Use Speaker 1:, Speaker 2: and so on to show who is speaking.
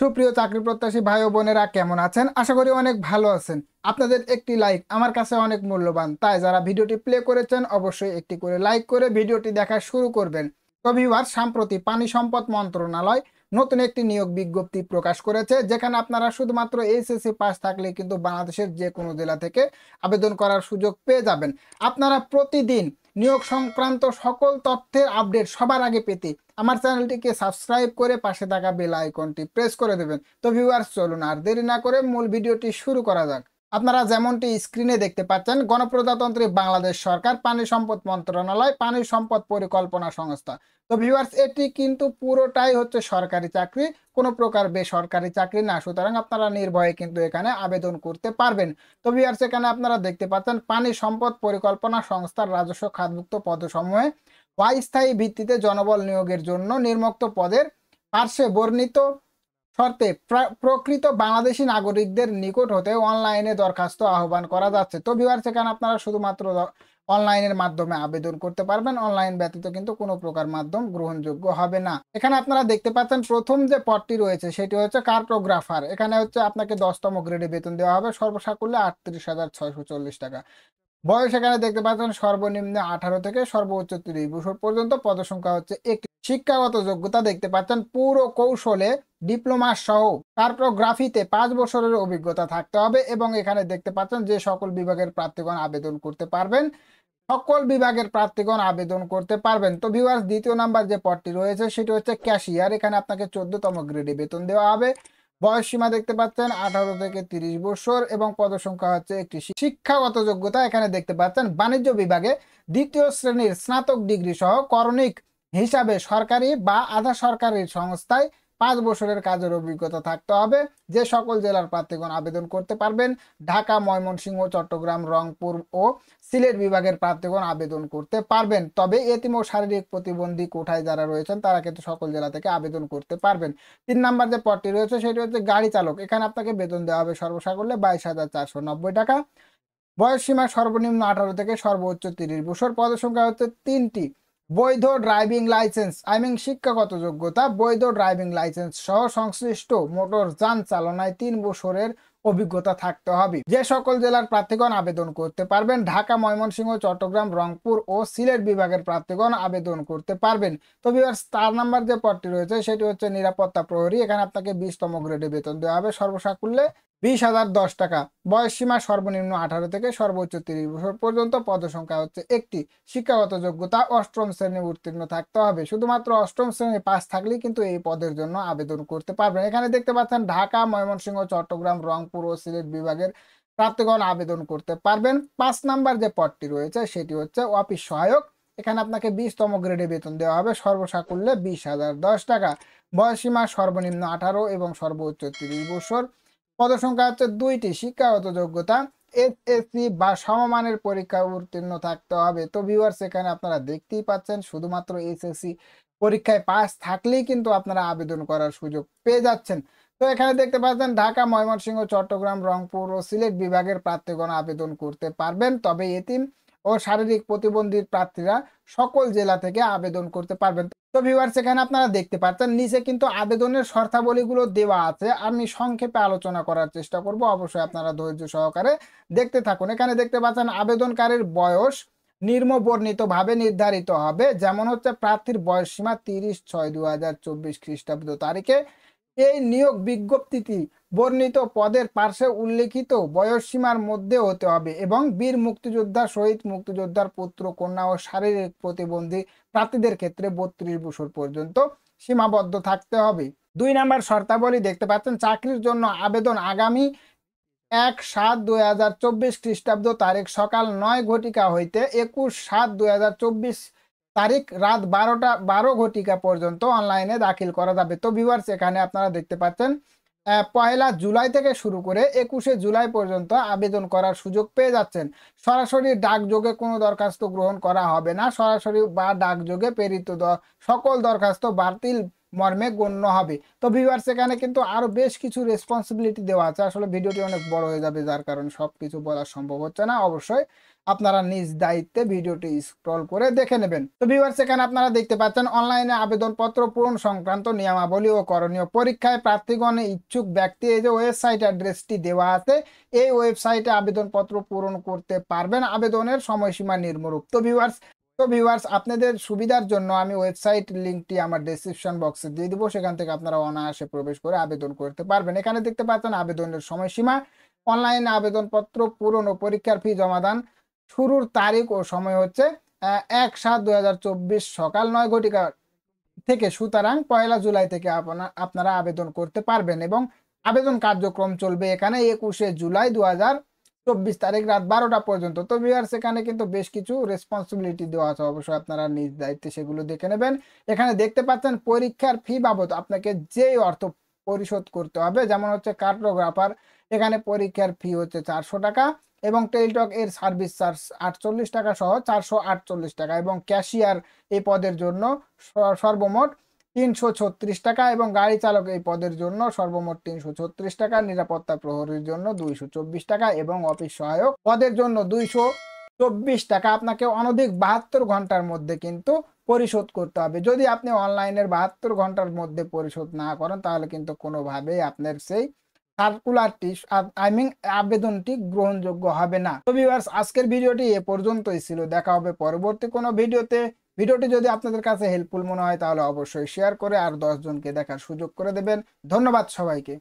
Speaker 1: সুপ্রিয় চাকরি প্রত্যাশী ভাই ও বোনেরা কেমন আছেন? আশা করি অনেক ভালো আছেন। আপনাদের একটি লাইক আমার কাছে অনেক মূল্যবান, তাই যারা ভিডিওটি প্লে করেছেন অবশ্যই একটি করে লাইক করে ভিডিওটি দেখা শুরু করবেন। তো ভিউয়ার, সম্প্রতি পানি সম্পদ মন্ত্রণালয় নতুন একটি নিয়োগ বিজ্ঞপ্তি প্রকাশ করেছে, যেখানে আপনারা শুধুমাত্র এইচএসসি পাস থাকলে কিন্তু বাংলাদেশের যে কোনো জেলা থেকে আবেদন করার সুযোগ পেয়ে যাবেন। আপনারা প্রতিদিন নিয়োগ সংক্রান্ত সকল তথ্যের আপডেট সবার আগে পেতে আমার চ্যানেলটিকে সাবস্ক্রাইব করে পাশে থাকা বেল আইকনটি প্রেস করে দেবেন। তো ভিউয়ার্স, চলুন আর দেরি না করে মূল ভিডিওটি শুরু করা যাক। আপনারা যেমনটি স্ক্রিনে দেখতে পাচ্ছেন, গণপ্রজাতন্ত্রী বাংলাদেশ সরকার পানি সম্পদ মন্ত্রণালয় পানি সম্পদ পরিকল্পনা সংস্থা। তো ভিউয়ার্স, এটি কিন্তু পুরোটাই হচ্ছে সরকারি চাকরি, কোনো প্রকার বেসরকারি চাকরি না। সুতরাং আপনারা নির্ভয়ে কিন্তু এখানে আবেদন করতে পারবেন। তো ভিউয়ার্স, এখানে আপনারা দেখতে পাচ্ছেন পানি সম্পদ পরিকল্পনা সংস্থার রাজস্ব খাতভুক্ত পদসমূহে অস্থায়ী ভিত্তিতে জনবল নিয়োগের জন্য নির্মুক্ত পদের পার্শ্বে বর্ণিত শর্তে প্রকৃত বাংলাদেশী নাগরিকদের নিকট হতে অনলাইনে দরখাস্ত আহ্বান করা যাচ্ছে। তো ভিউয়ার্স, এখানে আপনারা শুধুমাত্র অনলাইনের মাধ্যমে আবেদন করতে পারবেন। অনলাইন ব্যতীত কিন্তু কোনো প্রকার মাধ্যম গ্রহণযোগ্য হবে না। এখানে আপনারা দেখতে পাচ্ছেন প্রথম যে পদটি রয়েছে সেটি হচ্ছে কার্টোগ্রাফার। এখানে হচ্ছে আপনাকে 10তম গ্রেডে বেতন দেওয়া হবে, সর্বসাকুল্যে 38,640 টাকা। বয়স এখানে দেখতে পাচ্ছেন সর্বনিম্ন 18 থেকে সর্বোচ্চ 30 বছর পর্যন্ত। পদসংখ্যা হচ্ছে একটি। শিক্ষাগত যোগ্যতা দেখতে পাচ্ছেন পুরো কৌশলে ডিপ্লোমা সহ কার্টোগ্রাফিতে 5 বছরের অভিজ্ঞতা থাকতে হবে, এবং এখানে দেখতে পাচ্ছেন যে সকল বিভাগের প্রার্থীগণ আবেদন করতে পারবেন। সকল বিভাগের প্রার্থীগণ আবেদন করতে পারবেন। তো ভিউয়ার্স, দ্বিতীয় নাম্বার যে পদটি রয়েছে সেটি হচ্ছে ক্যাশিয়ার। এখানে আপনাকে 14তম গ্রেডে বেতন দেওয়া হবে। বয়স সীমা দেখতে পাচ্ছেন 18 থেকে 30 বছর, এবং পদসংখ্যা হচ্ছে একটি। শিক্ষাগত যোগ্যতা এখানে দেখতে পাচ্ছেন বাণিজ্য বিভাগে 2য় শ্রেণীর স্নাতক ডিগ্রি সহ করণিক হিসাবে সরকারি বা আধা সরকারি সংস্থায় 5 বছরের কাজের অভিজ্ঞতা থাকতে হবে। যে সকল জেলার প্রার্থীগণ আবেদন করতে পারবেন: ঢাকা, ময়মনসিংহ, চট্টগ্রাম, রংপুর ও সিলেট বিভাগের প্রার্থীগণ আবেদন করতে পারবেন। তবে এতিম ও শারীরিক প্রতিবন্ধী কোঠায় যারা রয়েছেন তারা কিন্তু সকল জেলা থেকে আবেদন করতে পারবেন। 3 নাম্বার যে পদটি রয়েছে সেটি হচ্ছে গাড়ি চালক। এখানে আপনাকে বেতন দেওয়া হবে সর্বসাকুল্যে 22,490 টাকা। বয়স সীমা সর্বনিম্ন 18 থেকে সর্বোচ্চ 30 বছর। পদসংখ্যা হচ্ছে 3টি। বৈধ ড্রাইভিং লাইসেন্স শিক্ষাগত যোগ্যতা বৈধ ড্রাইভিং লাইসেন্স সহ সংশ্লিষ্ট মোটর যান চালনায় 3 বছরের অভিজ্ঞতা থাকতে হবে। যে সকল জেলার প্রার্থীগণ আবেদন করতে পারবেন: ঢাকা, ময়মনসিংহ, চট্টগ্রাম, রংপুর ও সিলেট বিভাগের প্রার্থীগণ আবেদন করতে পারবেন। তো ভিউয়ার্স, 4 নাম্বার যে পদটি রয়েছে সেটি হচ্ছে নিরাপত্তা প্রহরী। এখানে আপনাকে 20তম গ্রেডে বেতন দেওয়া হবে, সর্বসাকুল্যে 20,010 টাকা। বয়স সীমা সর্বনিম্ন 18 থেকে সর্বোচ্চ 30 বছর পর্যন্ত। পদসংখ্যা হচ্ছে একটি। শিক্ষাগত যোগ্যতা 8ম শ্রেণী উত্তীর্ণ থাকতে হবে। শুধুমাত্র 8ম শ্রেণী পাস থাকলেই কিন্তু এই পদের জন্য আবেদন করতে পারবেন। এখানে দেখতে পাচ্ছেন ঢাকা, ময়মনসিংহ, চট্টগ্রাম, রংপুর ও সিলেট বিভাগের প্রার্থীগণ আবেদন করতে পারবেন। 5 নাম্বার যে পদটি রয়েছে সেটি হচ্ছে অফিস সহায়ক। এখানে আপনাকে 20তম গ্রেডে বেতন দেওয়া হবে, সর্বসাকুল্যে 20,010 টাকা। বয়স সীমা সর্বনিম্ন 18 এবং সর্বোচ্চ 30 বছর। পদসংখ্যা হচ্ছে 2টি। শিক্ষাগত যোগ্যতা এসএসসি বা সমমানের পরীক্ষা উত্তীর্ণ থাকতে হবে। তো ভিউয়ার্স, এখানে আপনারা দেখতেই পাচ্ছেন শুধুমাত্র এসএসসি পরীক্ষায় পাস থাকলেই কিন্তু আপনারা আবেদন করার সুযোগ পেয়ে যাচ্ছেন। তো এখানে দেখতে পাচ্ছেন ঢাকা, ময়মনসিংহ, চট্টগ্রাম, রংপুর ও সিলেট বিভাগের প্রার্থীগণ আবেদন করতে পারবেন। তবে এতিম ও শারীরিক প্রতিবন্ধী প্রার্থীরা সকল জেলা থেকে আবেদন করতে পারবেন। তো ভিউয়ার্স, এখানে আপনারা দেখতে পাচ্ছেন নিচে কিন্তু আবেদনের শর্তাবলীগুলো দেওয়া আছে। আমি সংক্ষেপে আলোচনা করার চেষ্টা করব, অবশ্যই আপনারা ধৈর্য সহকারে দেখতে থাকুন। এখানে দেখতে পাচ্ছেন আবেদনকারীর বয়স নিম্নবর্ণিতভাবে নির্ধারিত হবে। যেমন হচ্ছে, প্রার্থীর বয়স সীমা 30/6/2024 খ্রিস্টাব্দ তারিখে এই নিয়োগ বিজ্ঞপ্তিটি বর্ণিত পদের পার্শ্বে উল্লেখিত বয়সসীমার মধ্যে হতে হবে, এবং বীর মুক্তিযোদ্ধা, শহীদ মুক্তিযোদ্ধার পুত্র, কন্যা ও শারীরিক প্রতিবন্ধী প্রার্থীদের ক্ষেত্রে 32 বছর পর্যন্ত সীমাবদ্ধ থাকতে হবে। 2 নাম্বার শর্তাবলী দেখতে পাচ্ছেন, চাকরির জন্য আবেদন আগামী 1/7/2024 খ্রিস্টাব্দ তারিখ সকাল 9 ঘটিকা হইতে 21/7/2024 তারিখ রাত 12 ঘটিকা পর্যন্ত অনলাইনে দাখিল করা যাবে। তো ভিউয়ার্স, এখানে আপনারা দেখতে পাচ্ছেন 1 জুলাই থেকে শুরু করে 21 জুলাই পর্যন্ত আবেদন করার সুযোগ পেয়ে যাচ্ছেন। সরাসরি ডাকযোগে কোনো দরখাস্ত গ্রহণ করা হবে না। সরাসরি বা ডাকযোগে প্রেরিত সকল দরখাস্ত বাতিল মর্মে গণ্য হবে। তো ভিউয়ার্স এখানে কিন্তু আরো বেশ কিছু রেসপন্সিবিলিটি দেওয়া আছে। আসলে ভিডিওটি অনেক বড় হয়ে যাবে, যার কারণে সবকিছু বলা সম্ভব হচ্ছে না। অবশ্যই আপনারা নিজ দায়িত্বে ভিডিওটি স্ক্রল করে দেখে নেবেন। তো ভিউয়ার্স এখানে আপনারা দেখতে পাচ্ছেন অনলাইনে আবেদনপত্র পূরণ সংক্রান্ত নিয়মাবলী ও করণীয়। পরীক্ষায় প্রার্থীগণে ইচ্ছুক ব্যক্তি, এই যে ওয়েবসাইট অ্যাড্রেসটি দেওয়া আছে, এই ওয়েবসাইটে আবেদনপত্র পূরণ করতে পারবেন। আবেদনের সময়সীমা নিম্নরূপ। তো ভিউয়ার্স আপনাদের সুবিধার জন্য আমি ওয়েবসাইট লিঙ্কটি আমার ডেসক্রিপশন বক্সে দিয়ে দিব, সেখান থেকে আপনারা অনায়াসে প্রবেশ করে আবেদন করতে পারবেন। এখানে দেখতে পাচ্ছেন আবেদনের সময়সীমা, অনলাইনে আবেদনপত্র পূরণ ও পরীক্ষার ফি জমাদান শুরুর তারিখ ও সময় হচ্ছে 1/7/2024 সকাল 9 ঘটিকা থেকে। সুতরাং 1 জুলাই থেকে আপনারা আবেদন করতে পারবেন এবং আবেদন কার্যক্রম চলবে এখানে 21 জুলাই 2024 তারিখ রাত 12টা পর্যন্ত। তো ভিউয়ার্স এখানে কিন্তু বেশ কিছু রেসপন্সিবিলিটি দেওয়া আছে, অবশ্যই আপনারা নিজ দায়িত্বে সেগুলো দেখে নেবেন। এখানে দেখতে পাচ্ছেন পরীক্ষার ফি বাবদ আপনাকে যেই অর্থ পরিশোধ করতে হবে, যেমন হচ্ছে কার্টোগ্রাফার, এখানে পরীক্ষার ফি হচ্ছে 400 টাকা এবং টেলিটক এর সার্ভিস চার্জ 48 টাকা সহ 448 টাকা এবং ক্যাশিয়ার এই পদের জন্য সর্বমোট 336 টাকা এবং গাড়ি চালক এই পদের জন্য সর্বমোট 336 টাকা, নিরাপত্তা প্রহরীর জন্য 224 টাকা এবং অফিস সহায়ক পদের জন্য 224 টাকা আপনাকে অনধিক 72 ঘন্টার মধ্যে কিন্তু পরিশোধ করতে হবে। যদি আপনি অনলাইনের 72 ঘন্টার মধ্যে পরিশোধ না করেন তাহলে কিন্তু কোনোভাবেই আপনার সেই সার্কুলারটি আবেদনটি গ্রহণযোগ্য হবে না। তো ভিউয়ার্স আজকের ভিডিওটি এ পর্যন্তই ছিল। দেখা হবে পরবর্তী কোনো ভিডিওতে। ভিডিওটি যদি আপনাদের কাছে হেল্পফুল মনে হয় তাহলে অবশ্যই শেয়ার করে আর 10 জনকে দেখার সুযোগ করে দেবেন। ধন্যবাদ সবাইকে।